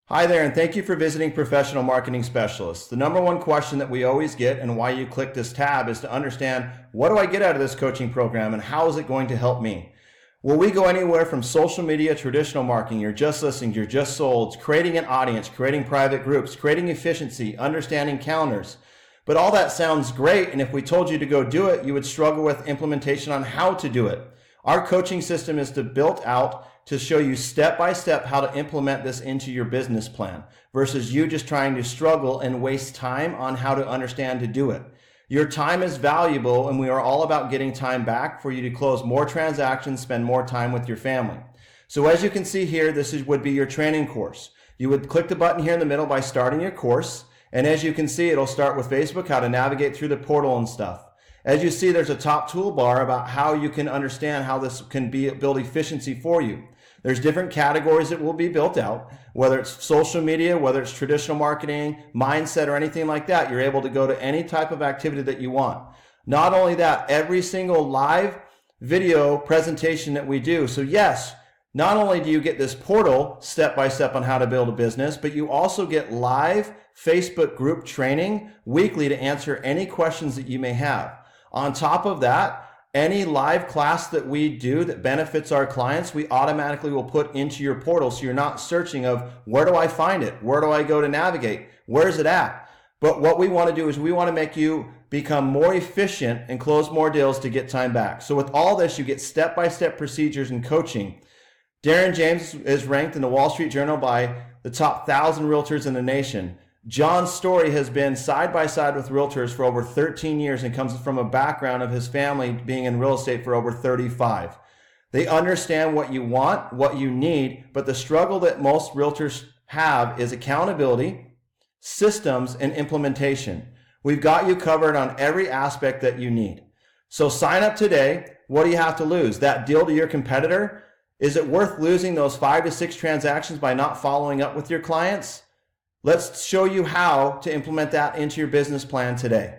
Hi there, and thank you for visiting Professional Marketing Specialists. The number one question that we always get and why you click this tab is to understand, what do I get out of this coaching program and how is it going to help me? Well, we go anywhere from social media, traditional marketing, you're just listening, you're just sold, creating an audience, creating private groups, creating efficiency, understanding calendars. But all that sounds great, and if we told you to go do it, you would struggle with implementation on how to do it. Our coaching system is built out to show you step by step how to implement this into your business plan versus you just trying to struggle and waste time on how to understand to do it. Your time is valuable, and we are all about getting time back for you to close more transactions, spend more time with your family. So as you can see here, would be your training course. You would click the button here in the middle by starting your course. And as you can see, it'll start with Facebook, how to navigate through the portal and stuff. As you see, there's a top toolbar about how you can understand how this can build efficiency for you. There's different categories that will be built out, whether it's social media, whether it's traditional marketing, mindset, or anything like that. You're able to go to any type of activity that you want. Not only that, every single live video presentation that we do. So yes, not only do you get this portal step by step on how to build a business, but you also get live Facebook group training weekly to answer any questions that you may have. On top of that, any live class that we do that benefits our clients, we automatically will put into your portal, so you're not searching of where do I find it? Where do I go to navigate? Where's it at? But what we want to do is we want to make you become more efficient and close more deals to get time back. So with all this, you get step-by-step procedures and coaching. Darren James is ranked in the Wall Street Journal by the top 1,000 realtors in the nation. John's story has been side by side with realtors for over 13 years and comes from a background of his family being in real estate for over 35. They understand what you want, what you need, but the struggle that most realtors have is accountability, systems, and implementation. We've got you covered on every aspect that you need. So sign up today. What do you have to lose? That deal to your competitor? Is it worth losing those 5 to 6 transactions by not following up with your clients? Let's show you how to implement that into your business plan today.